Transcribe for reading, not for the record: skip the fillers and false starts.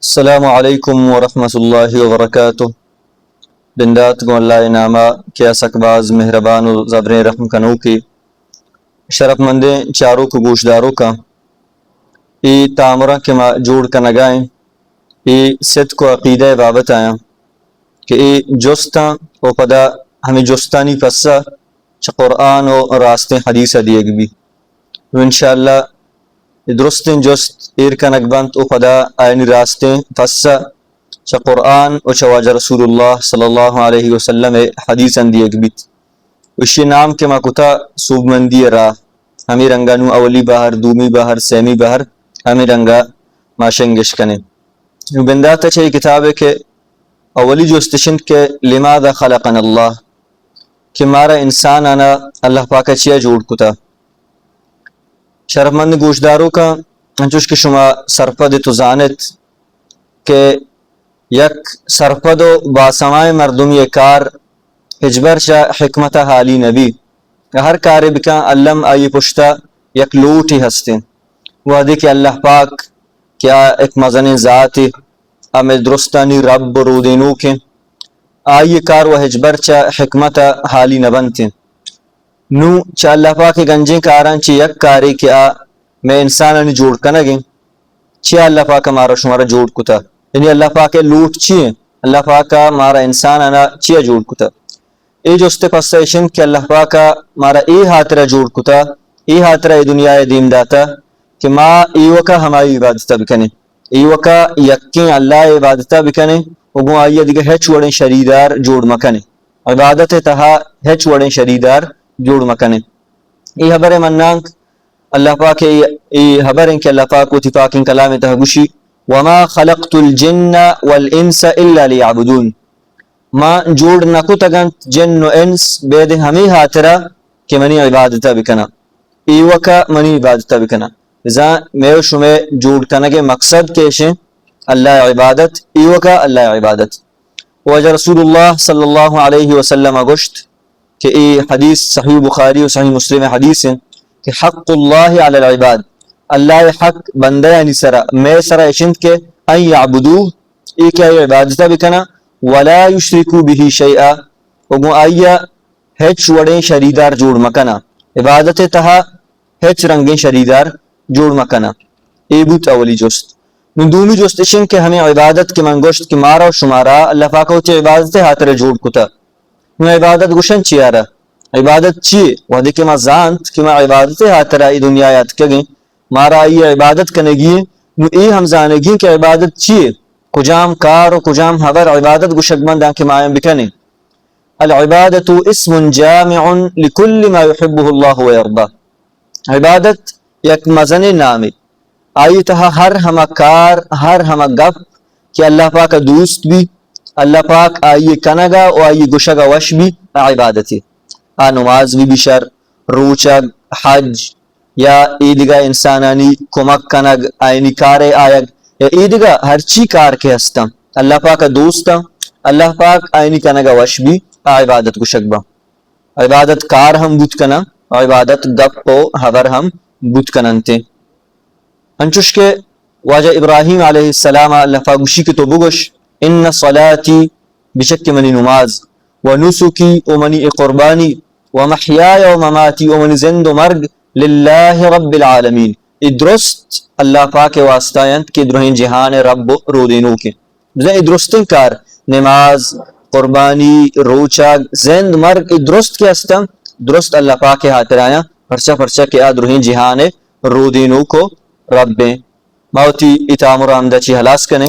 السلام علیکم ورحمۃ اللہ وبرکاتہ۔ بندات گو اللہ نامہ کیا سکباز مہربان و زبر رحم کنو کی شرف مندیں چاروں کو گوشداروں کا ای تامرہ کے ما جوڑ کا نگائیں ای صدق و عقیدہ بابت آیا کہ ای جستا و پدا ہمیں جستانی پسا چا قرآن و راستیں حدیث دیگ بھی انشاءاللہ درستیں جست ایر کا نگبانت و پدا آئینی راستیں پسا چا قرآن و چا واجہ رسول اللہ صلی اللہ علیہ وسلم حدیث دیگ بھی وشی نام کے ما کتا صوب مندی راہ ہمیں رنگا نو اولی باہر دومی باہر سیمی باہر ہمیں رنگا ماشنگش کنے نو بنداتا چھے کتاب ہے کہ اولی جو استشند کے لماذا خلقنا اللہ کہ مارا انسان آنا اللہ پاکا چیا جوڑ کتا شرف مند گوشداروں کا انچوش کے شما سرپد تو زانت کہ یک سرپد و باسمائے مردمی کار ہجبر شا حکمت حالی نبی ہر کار بکا علم آئی پشتا یک لوٹی ہستے وہ دے کہ اللہ پاک کیا ایک مزن ذات ہمیں درستانی رب رودینو کے آئی کار و ہجبر چا حکمت حالی نبنتے نو چا اللہ پاک گنجیں کاران چی یک کاری کیا میں انسانانی جوڑ کنگیں چی اللہ پاک مارا شمارا جوڑ کتا یعنی اللہ پاک لوٹ چیئے اللہ پاک مارا انسانانا چیا جوڑ کتا ای جو استے پسیشن کہ اللہ پاک مارا ای حاترہ جوڑ کتا ای حاترہ دنیا دیم داتا کہ ما ای وکا ہماری عبادتہ بکنے ای وکا یقین اللہ عبادتہ بکنے وگو آئیہ دیگا ہیچ وڑیں شریدار جوڑ مکنے عبادت تہا ہیچ وڑیں شریدار جوڑ مکنے ای حبر منانک اللہ پاک ای حبر ہیں کہ اللہ پاک و تفاق کلام تہگوشی وما خلقت الجن والانس الا لیعبدون ما جوڑ نکو تگنت جن و انس بید ہمیں حاترہ کہ منی عبادتہ بکنا ای وکا منی عبادتہ بکنا ازا میو شمیں جوڑ کنگے مقصد کیشیں اللہ عبادت ای وکا اللہ عبادت وجہ رسول اللہ صلی اللہ علیہ وسلم گوشت کہ ای حدیث صحیح بخاری و صحیح مسلم حدیث ہیں کہ حق اللہ علی العباد اللہ حق بندہ یعنی سرا میں سرا اشند کے ان یعبدو ای کیا عبادتہ بکنا ولا یشرکو به شیئا وگو آئیا ہیچ وڑیں شریدار جوڑ مکنا عبادت تہا ہیچ رنگیں شریدار جوڑ مکنا ای بوت اولی جست من دومی جست اشن کہ ہمیں عبادت کے منگوشت کی مارا و شمارا اللہ پاکو چے عبادت حاتر جوڑ کتا میں عبادت گوشن چی آرہ عبادت چی وحدی کہ ما زانت کہ ما عبادت حاترہ ای دنیا آیات کگیں مارا ای عبادت کنگی نو ای ہم زانگی کہ عبادت چی کجام کار و کجام حبر عبادت گوشک مندان کے مائم بکنے العبادت اسم جامع لکل ما يحبه اللہ ویرضا عبادت یک مزن نامی آئی تہا ہر ہم کار ہر ہم گپ کہ اللہ پاک دوست بھی اللہ پاک آئی کنگا و آئی گوشگا وش بھی عبادتی نماز بھی بشر روچگ حج یا عیدگاہ انسانانی کمک کنگ آئینی کار آیگ یا عیدگاہ ہر چی کار کے ہستا اللہ پاک دوستا اللہ پاک آئینی کنگا وش بھی عبادت گوشگ با عبادت کار ہم بوت کنا عبادت گپ و حبر ہم بوت کننتے انچوش کے واجہ ابراہیم علیہ السلام اللہ پاگوشی کے تو بگوش ان صلاتی بشک منی نماز و نسکی و منی قربانی و محیای و مماتی و منی زند و مرگ للہ رب العالمین ادرست اللہ پاک واسطائنت کے درہین جہان رب رو دینو کے ادرستن کار نماز قربانی روچاگ زند مرگ ادرست کے استم درست اللہ پاک ہاتر آیا پرچہ کے درہین جہان رو دینو کو رب موتی اتامر آمدہ چی حلاس کنے